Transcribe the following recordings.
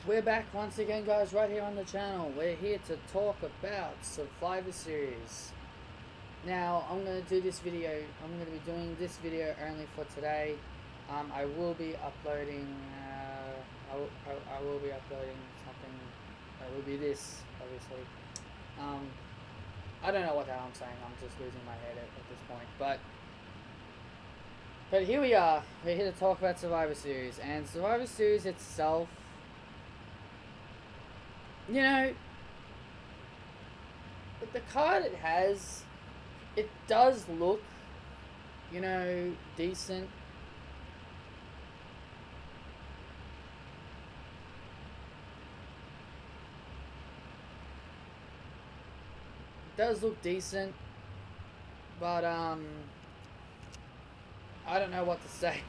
We're back once again, guys, right here on the channel. We're here to talk about Survivor Series. Now, I'm going to do this video, I'm going to be doing this video only for today. I will be uploading, I will be uploading something, it will be this, obviously. I don't know what the hell I'm saying, I'm just losing my head at this point, but here we are, we're here to talk about Survivor Series, and Survivor Series itself, you know, with the card it has, it does look, you know, decent. It does look decent, but I don't know what to say.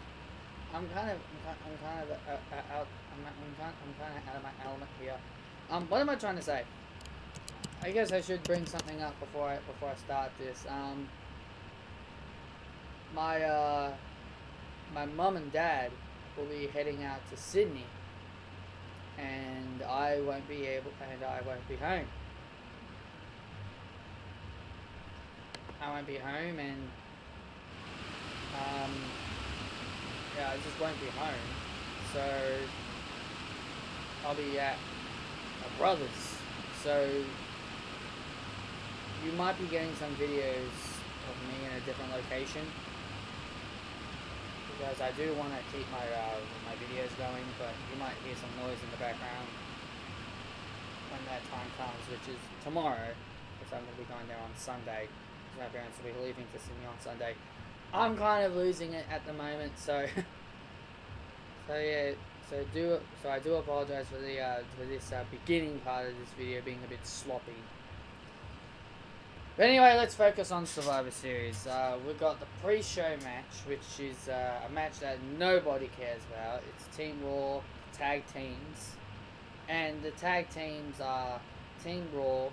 I'm kind of out of my element here. What am I trying to say? I guess I should bring something up before I start this. My mum and dad will be heading out to Sydney, and I won't be home. I won't be home, and yeah, I just won't be home. So I'll be at my brother's. So you might be getting some videos of me in a different location, because I do want to keep my videos going, but you might hear some noise in the background when that time comes, which is tomorrow, because I'm going to be going there on Sunday. My parents will be leaving to Sydney on Sunday. I'm kind of losing it at the moment, so yeah. So I do apologize for this beginning part of this video being a bit sloppy. But anyway, let's focus on Survivor Series. We've got the pre-show match, which is a match that nobody cares about. It's Team Raw tag teams, and the tag teams are Team Raw,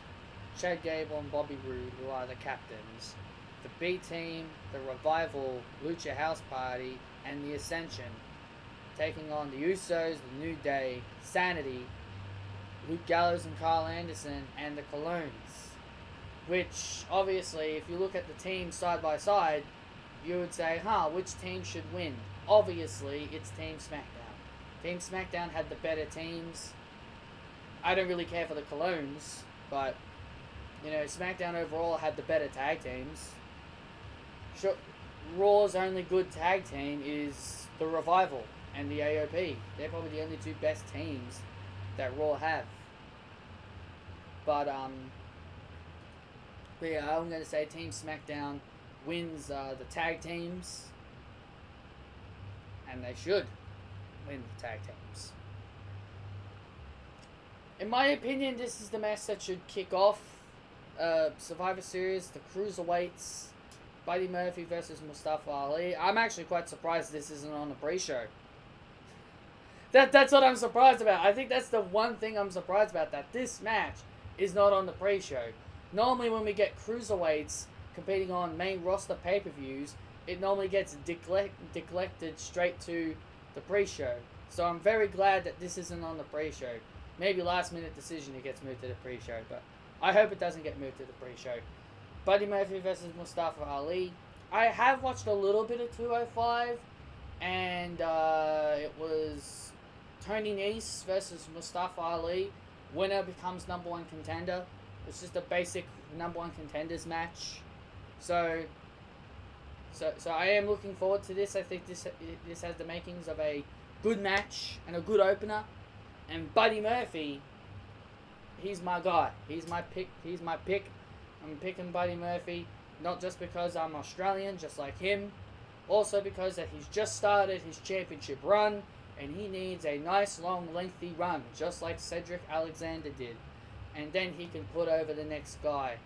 Chad Gable and Bobby Roode, who are the captains. The B Team, the Revival, Lucha House Party, and the Ascension, taking on the Usos, the New Day, Sanity, Luke Gallows and Carl Anderson, and the Colognes. Which, obviously, if you look at the teams side by side, you would say, which team should win? Obviously, it's Team SmackDown. Team SmackDown had the better teams. I don't really care for the Colognes, but you know, SmackDown overall had the better tag teams. Sure, Raw's only good tag team is the Revival and the AOP. They're probably the only two best teams that Raw have. But yeah, I'm going to say Team SmackDown wins the tag teams. And they should win the tag teams. In my opinion, this is the match that should kick off Survivor Series, the Cruiserweights, Buddy Murphy versus Mustafa Ali. I'm actually quite surprised this isn't on the pre-show. That's what I'm surprised about. I think that's the one thing I'm surprised about, that this match is not on the pre-show. Normally when we get Cruiserweights competing on main roster pay-per-views, it normally gets neglected straight to the pre-show. So I'm very glad that this isn't on the pre-show. Maybe last minute decision it gets moved to the pre-show, but I hope it doesn't get moved to the pre-show. Buddy Murphy versus Mustafa Ali. I have watched a little bit of 205, and it was Tony Nese versus Mustafa Ali. Winner becomes #1 contender. It's just a basic #1 contenders match. So I am looking forward to this. I think this has the makings of a good match and a good opener. And Buddy Murphy, he's my guy. He's my pick. I'm picking Buddy Murphy, not just because I'm Australian, just like him. Also because that he's just started his championship run, and he needs a nice, long, lengthy run, just like Cedric Alexander did. And then he can put over the next guy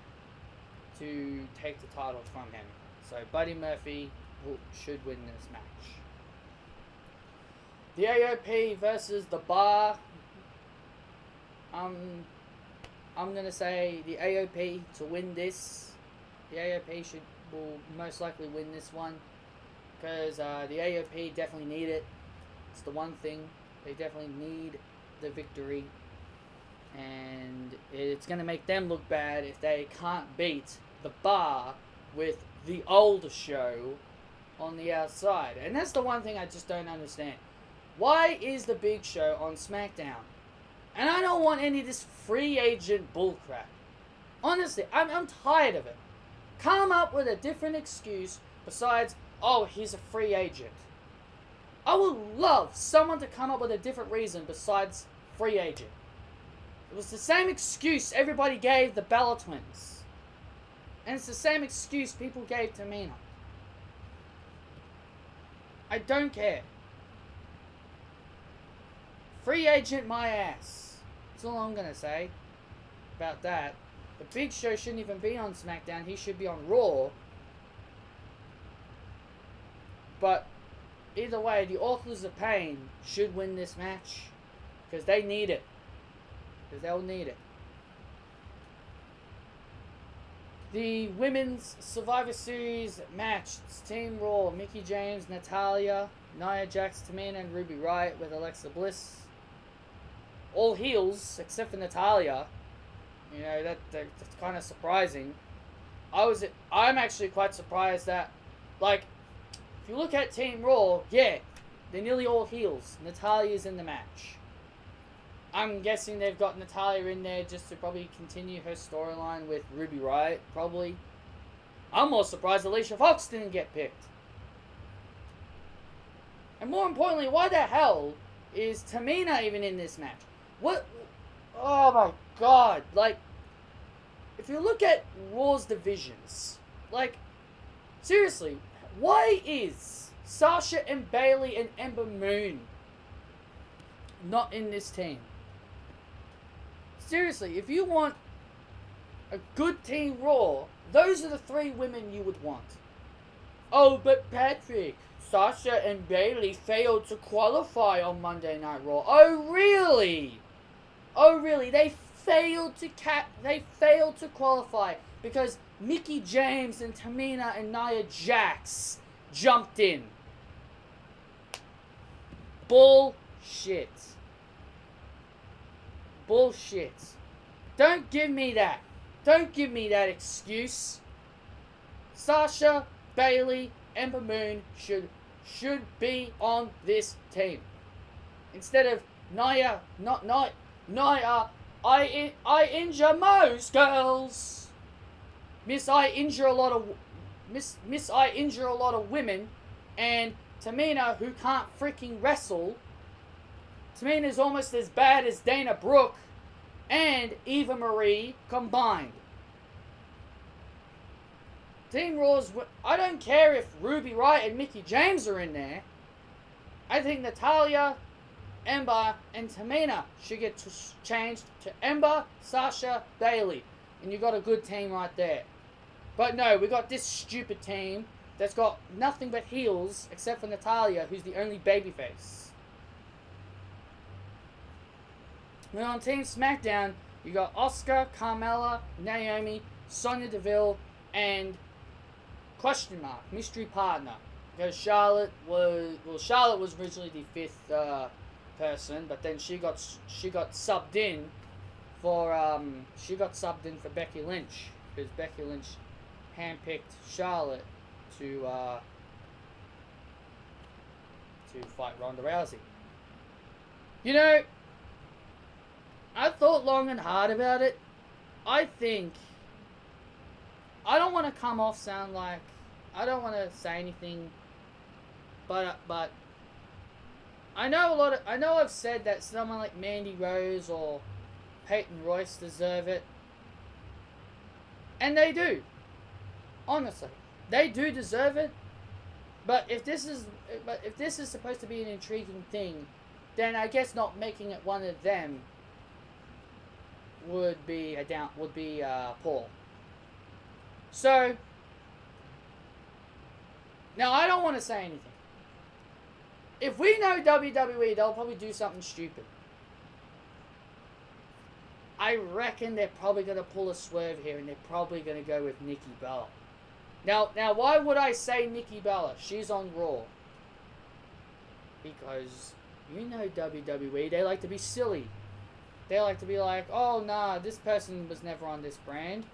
to take the title from him. So Buddy Murphy should win this match. The AOP versus the Bar. I'm gonna say the AOP to win this. The AOP will most likely win this one, because the AOP definitely need it. It's the one thing they definitely need the victory, and it's going to make them look bad if they can't beat the Bar with the old show on the outside. And that's the one thing I just don't understand. Why is the Big Show on SmackDown? And I don't want any of this free agent bullcrap. Honestly, I'm tired of it. Come up with a different excuse besides, oh, he's a free agent. I would love someone to come up with a different reason besides free agent. It was the same excuse everybody gave the Bella Twins. And it's the same excuse people gave to Tamina. I don't care. Free agent my ass. That's all I'm gonna say about that. The Big Show shouldn't even be on SmackDown. He should be on Raw. But either way, the Authors of Pain should win this match. Because they need it. Because they'll need it. The Women's Survivor Series match. It's Team Raw. Mickie James, Natalya, Nia Jax, Tamina, and Ruby Riott with Alexa Bliss. All heels, except for Natalya. You know, that's kind of surprising. I'm actually quite surprised that, like, if you look at Team Raw, yeah, they're nearly all heels. Natalya's in the match. I'm guessing they've got Natalya in there just to probably continue her storyline with Ruby Riott, probably. I'm more surprised Alicia Fox didn't get picked. And more importantly, why the hell is Tamina even in this match? What? Oh my god. Like, if you look at Raw's divisions, like, seriously, why is Sasha and Bayley and Ember Moon not in this team? Seriously, if you want a good Team Raw, those are the three women you would want. Oh, but Patrick, Sasha and Bayley failed to qualify on Monday Night Raw. Oh, really? Oh, really? They failed to qualify because Mickie James and Tamina and Nia Jax jumped in. Bullshit. Bullshit. Don't give me that. Don't give me that excuse. Sasha, Bayley, Ember Moon should be on this team. Instead of Nia, I injure most girls. I injure a lot of women, and Tamina, who can't freaking wrestle. Tamina's almost as bad as Dana Brooke and Eva Marie combined. Team Raw's... I don't care if Ruby Riott and Mickie James are in there. I think Natalya, Ember, and Tamina should get changed to Ember, Sasha, Bayley. And you got a good team right there. But no, we got this stupid team that's got nothing but heels except for Natalya, who's the only babyface. Then on Team SmackDown, you got Asuka, Carmella, Naomi, Sonya Deville, and question mark, mystery partner. Because Charlotte was originally the fifth person, but then she got subbed in for Becky Lynch, because Becky Lynch handpicked Charlotte to fight Ronda Rousey. You know, I thought long and hard about it. I think I don't want to come off sound like I don't want to say anything, but I know I've said that someone like Mandy Rose or Peyton Royce deserve it, and they do. Honestly, they do deserve it. But if this is supposed to be an intriguing thing, then I guess not making it one of them would be poor. So now I don't want to say anything. If we know WWE, they'll probably do something stupid. I reckon they're probably going to pull a swerve here, and they're probably going to go with Nikki Bella. Now, why would I say Nikki Bella? She's on Raw. Because you know WWE, they like to be silly. They like to be like, oh nah, this person was never on this brand.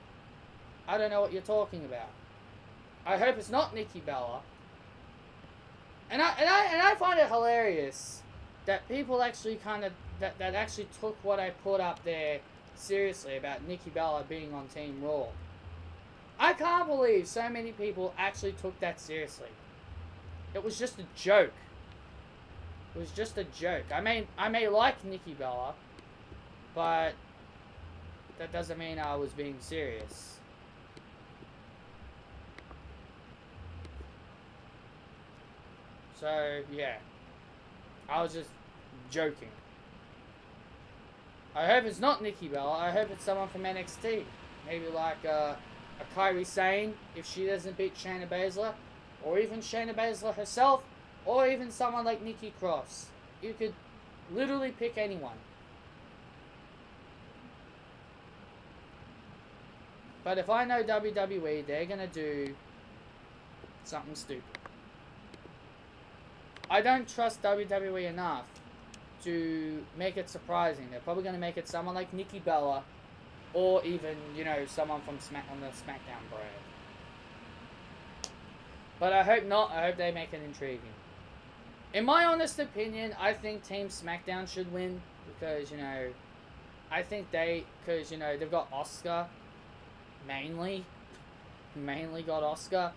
I don't know what you're talking about. I hope it's not Nikki Bella. And I find it hilarious that people actually that actually took what I put up there seriously about Nikki Bella being on Team Raw. I can't believe so many people actually took that seriously. It was just a joke. It was just a joke. I may like Nikki Bella, but that doesn't mean I was being serious. So, yeah. I was just joking. I hope it's not Nikki Bella. I hope it's someone from NXT. Maybe like a Kairi Sane, if she doesn't beat Shayna Baszler. Or even Shayna Baszler herself. Or even someone like Nikki Cross. You could literally pick anyone. But if I know WWE, they're going to do something stupid. I don't trust WWE enough to make it surprising. They're probably going to make it someone like Nikki Bella, or even, you know, someone from on the SmackDown brand. But I hope not. I hope they make it intriguing. In my honest opinion, I think Team SmackDown should win because, you know, I think because, you know, they've got Asuka, mainly got Asuka.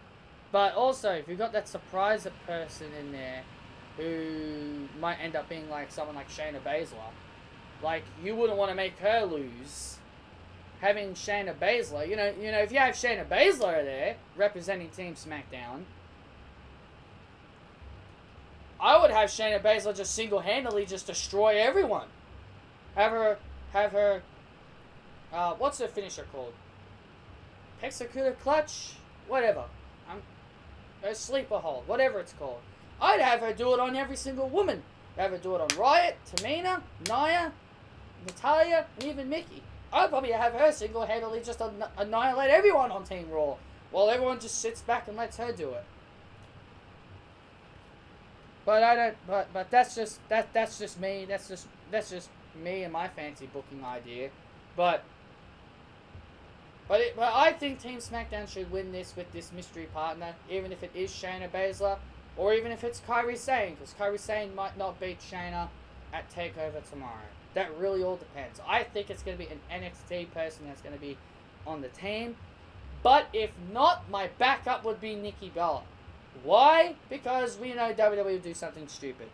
But also, if you've got that surprise person in there who might end up being like someone like Shayna Baszler, like, you wouldn't want to make her lose. Having Shayna Baszler, you know, if you have Shayna Baszler there representing Team SmackDown, I would have Shayna Baszler just single-handedly just destroy everyone. Have her, what's her finisher called? Hexacular Clutch? Whatever. A sleeper hold, whatever it's called. I'd have her do it on every single woman. Have her do it on Riot, Tamina, Nia, Natalya, and even Mickey. I'd probably have her single-handedly just annihilate everyone on Team Raw, while everyone just sits back and lets her do it. But I don't. But that's just me. That's just me and my fancy booking idea. But I think Team SmackDown should win this with this mystery partner, even if it is Shayna Baszler, or even if it's Kairi Sane, because Kairi Sane might not beat Shayna at TakeOver tomorrow. That really all depends. I think it's going to be an NXT person that's going to be on the team. But if not, my backup would be Nikki Bella. Why? Because we know WWE will do something stupid.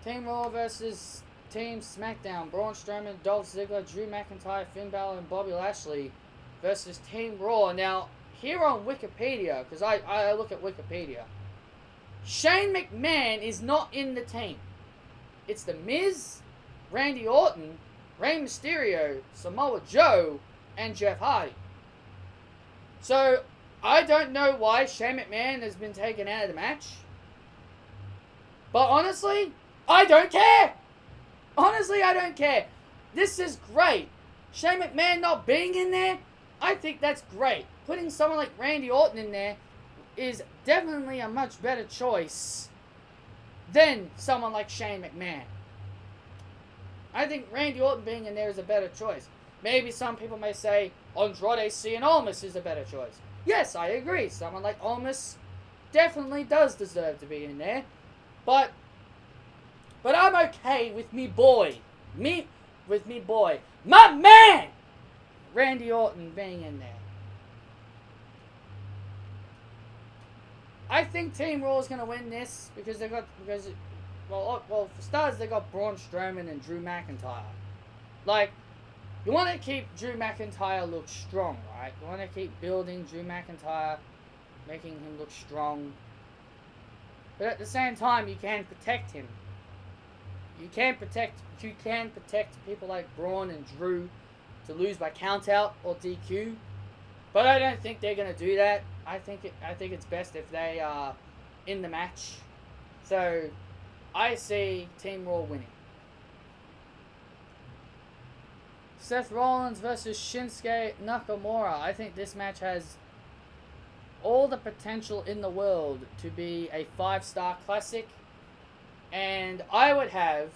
Team Raw versus Team SmackDown. Braun Strowman, Dolph Ziggler, Drew McIntyre, Finn Balor, and Bobby Lashley versus Team Raw. Now, here on Wikipedia, because I look at Wikipedia, Shane McMahon is not in the team. It's The Miz, Randy Orton, Rey Mysterio, Samoa Joe, and Jeff Hardy. So, I don't know why Shane McMahon has been taken out of the match. But honestly, I don't care. Honestly, I don't care. This is great. Shane McMahon not being in there, I think that's great. Putting someone like Randy Orton in there is definitely a much better choice than someone like Shane McMahon. I think Randy Orton being in there is a better choice. Maybe some people may say Andrade Cien Almas is a better choice. Yes, I agree. Someone like Almas definitely does deserve to be in there. But I'm okay with me boy. My man! Randy Orton being in there. I think Team Raw is going to win this because well, for starters, they got Braun Strowman and Drew McIntyre. Like, you want to keep Drew McIntyre look strong, right? You want to keep building Drew McIntyre, making him look strong. But at the same time, you can protect him. You can protect people like Braun and Drew to lose by countout or DQ. But I don't think they're going to do that. I think it's best if they are in the match. So, I see Team Raw winning. Seth Rollins versus Shinsuke Nakamura. I think this match has all the potential in the world to be a 5-star classic. And I would have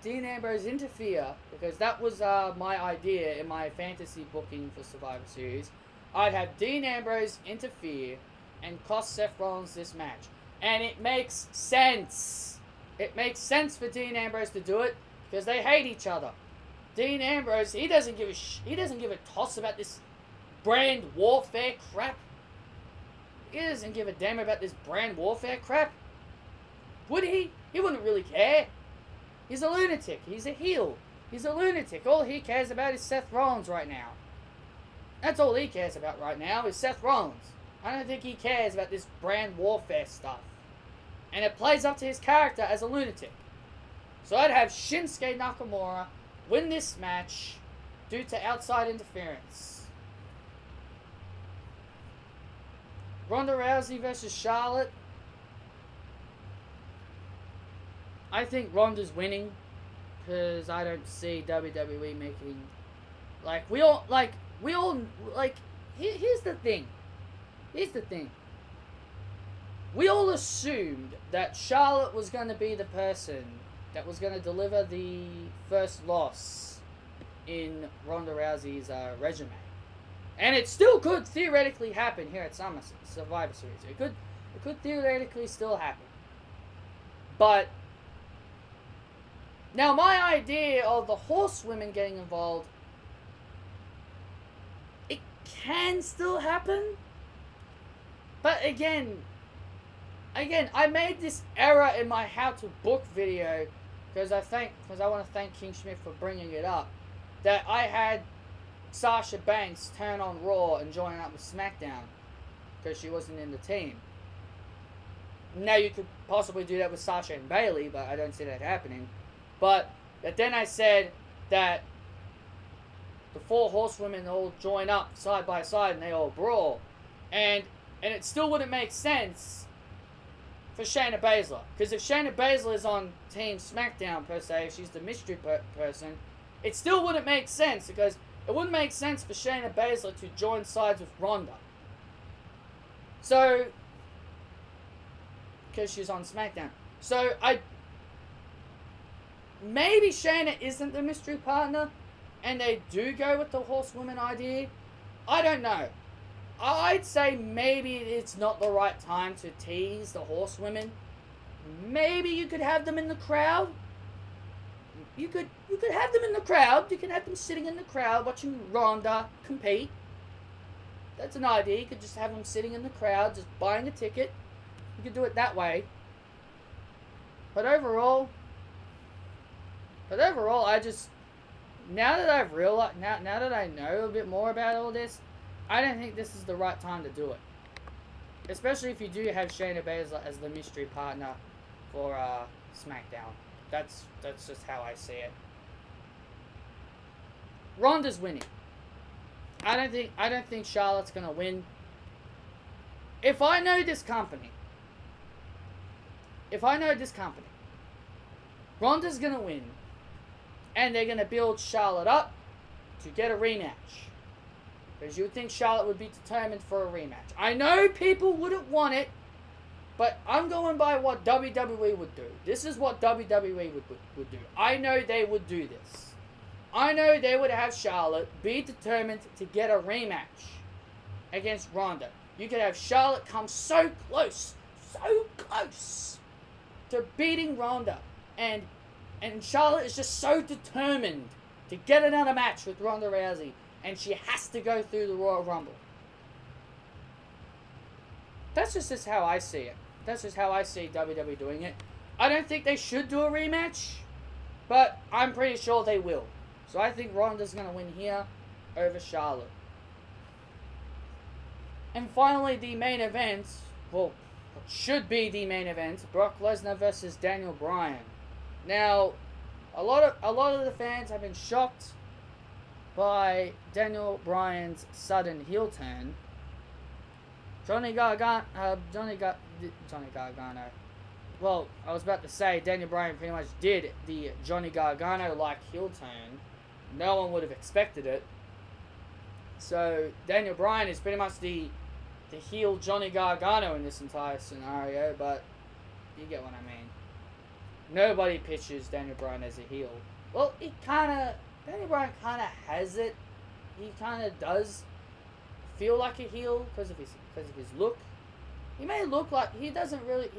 Dean Ambrose interfere, because that was my idea in my fantasy booking for Survivor Series. I'd have Dean Ambrose interfere and cost Seth Rollins this match. And it makes sense. It makes sense for Dean Ambrose to do it, because they hate each other. Dean Ambrose, he doesn't give a toss about this brand warfare crap. He doesn't give a damn about this brand warfare crap. Would he? He wouldn't really care. He's a lunatic. He's a heel. He's a lunatic. All he cares about is Seth Rollins right now. That's all he cares about right now is Seth Rollins. I don't think he cares about this brand warfare stuff. And it plays up to his character as a lunatic. So I'd have Shinsuke Nakamura win this match due to outside interference. Ronda Rousey versus Charlotte. I think Ronda's winning, because I don't see WWE making, here's the thing. We all assumed that Charlotte was going to be the person that was going to deliver the first loss in Ronda Rousey's resume. And it still could theoretically happen here at Survivor Series. It could theoretically still happen. But now my idea of the horsewomen getting involved, it can still happen. But again, I made this error in my how to book video because I want to thank King Schmidt for bringing it up. That I had Sasha Banks turn on Raw and join up with SmackDown because she wasn't in the team. Now you could possibly do that with Sasha and Bayley, but I don't see that happening. But then I said that the 4 horsewomen all join up side by side and they all brawl, and it still wouldn't make sense for Shayna Baszler, because if Shayna Baszler is on Team SmackDown per se, if she's the mystery person, it still wouldn't make sense, because it wouldn't make sense for Shayna Baszler to join sides with Ronda. So, because she's on SmackDown. So, maybe Shayna isn't the mystery partner, and they do go with the horsewoman idea. I don't know. I'd say maybe it's not the right time to tease the horsewomen. Maybe you could have them in the crowd. You could have them in the crowd. You can have them sitting in the crowd watching Ronda compete. That's an idea. You could just have them sitting in the crowd, just buying a ticket. You could do it that way. But overall, I just, now that I've realized, now that I know a bit more about all this, I don't think this is the right time to do it. Especially if you do have Shayna Baszler as the mystery partner for SmackDown. That's just how I see it. Ronda's winning. I don't think Charlotte's gonna win. If I know this company, Ronda's gonna win, and they're gonna build Charlotte up to get a rematch. Because you would think Charlotte would be determined for a rematch. I know people wouldn't want it, but I'm going by what WWE would do. This is what WWE would do. I know they would do this. I know they would have Charlotte be determined to get a rematch against Ronda. You could have Charlotte come so close to beating Ronda. And Charlotte is just so determined to get another match with Ronda Rousey. And she has to go through the Royal Rumble. That's just how I see it. That's just how I see WWE doing it. I don't think they should do a rematch, but I'm pretty sure they will. So I think Ronda's going to win here over Charlotte. And finally, the main event, well, what should be the main event, Brock Lesnar versus Daniel Bryan. Now, a lot of the fans have been shocked by Daniel Bryan's sudden heel turn. Johnny Gargano. Well, I was about to say Daniel Bryan pretty much did the Johnny Gargano-like heel turn. No one would have expected it. So Daniel Bryan is pretty much the the heel Johnny Gargano in this entire scenario, but you get what I mean. Nobody pitches Daniel Bryan as a heel. Well, Daniel Bryan kind of has it. He kind of does feel like a heel because of his look. He may look like he doesn't really.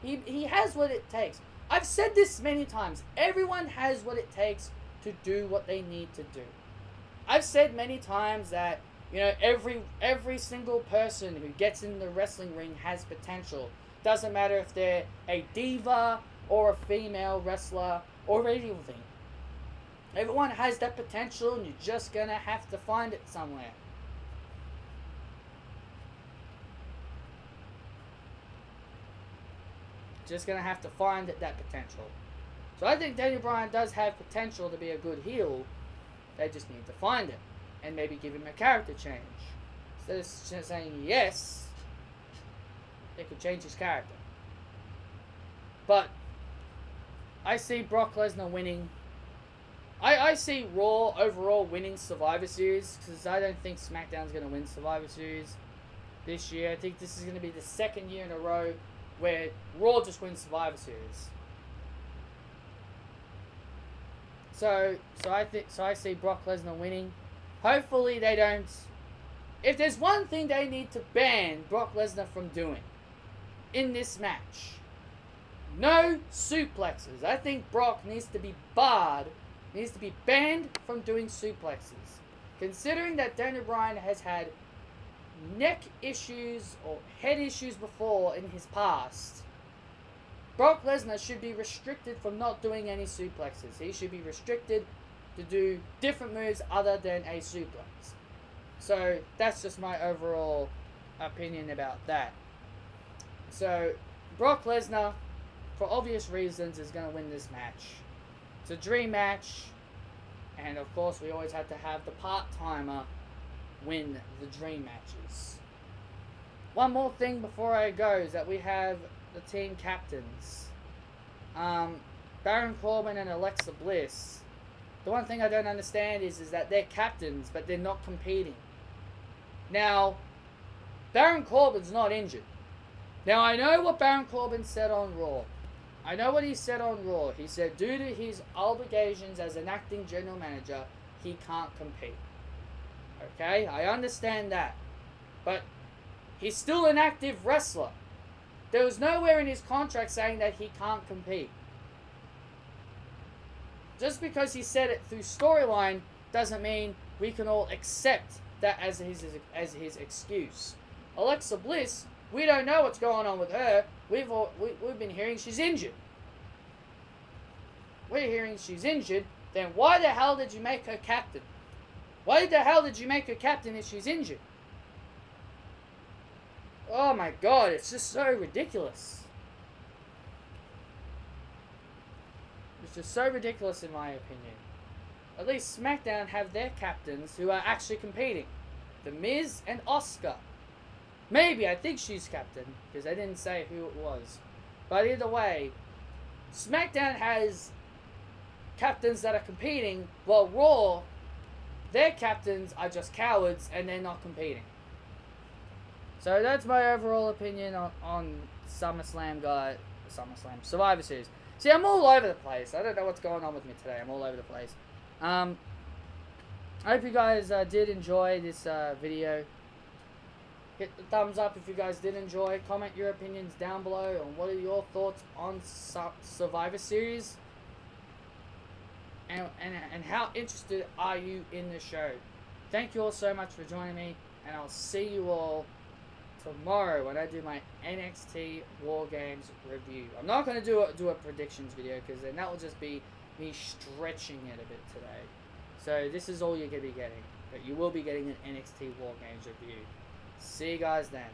He has what it takes. I've said this many times. Everyone has what it takes to do what they need to do. I've said many times that, you know, every single person who gets in the wrestling ring has potential. Doesn't matter if they're a diva or a female wrestler or anything. Everyone has that potential, and you're just gonna have to find it somewhere. Just gonna have to find that potential. So I think Daniel Bryan does have potential to be a good heel. They just need to find it and maybe give him a character change. Instead of just saying yes, they could change his character. But I see Brock Lesnar winning. I see Raw overall winning Survivor Series, because I don't think SmackDown's going to win Survivor Series this year. I think this is going to be the second year in a row where Raw just wins Survivor Series. So I see Brock Lesnar winning. Hopefully they don't. If there's one thing they need to ban Brock Lesnar from doing in this match, no suplexes. I think Brock needs to be barred, needs to be banned from doing suplexes. Considering that Daniel Bryan has had neck issues or head issues before in his past, Brock Lesnar should be restricted from not doing any suplexes. He should be restricted to do different moves other than a suplex. So that's just my overall opinion about that. So Brock Lesnar, for obvious reasons, is going to win this match. It's a dream match, and of course we always have to have the part-timer win the dream matches. One more thing before I go is that we have the team captains. Baron Corbin and Alexa Bliss. The one thing I don't understand is that they're captains, but they're not competing. Now, Baron Corbin's not injured. Now, I know what Baron Corbin said on Raw. I know what he said on Raw. He said due to his obligations as an acting general manager, he can't compete. Okay, I understand that. But he's still an active wrestler. There was nowhere in his contract saying that he can't compete. Just because he said it through storyline doesn't mean we can all accept that as his excuse. Alexa Bliss, we don't know what's going on with her. We've been hearing she's injured. We're hearing she's injured. Then why the hell did you make her captain? Why the hell did you make her captain if she's injured? Oh my god, it's just so ridiculous. It's just so ridiculous in my opinion. At least SmackDown have their captains who are actually competing. The Miz and Asuka. Maybe, I think she's captain, because they didn't say who it was. But either way, SmackDown has captains that are competing, while Raw, their captains are just cowards and they're not competing. So that's my overall opinion on SummerSlam, Survivor Series. See, I'm all over the place. I don't know what's going on with me today. I'm all over the place. I hope you guys did enjoy this video. Hit the thumbs up if you guys did enjoy. Comment your opinions down below on what are your thoughts on Survivor Series. And how interested are you in the show? Thank you all so much for joining me. And I'll see you all tomorrow when I do my NXT War Games review. I'm not going to do a predictions video because then that will just be me stretching it a bit today. So this is all you're going to be getting. But you will be getting an NXT War Games review. See you guys then.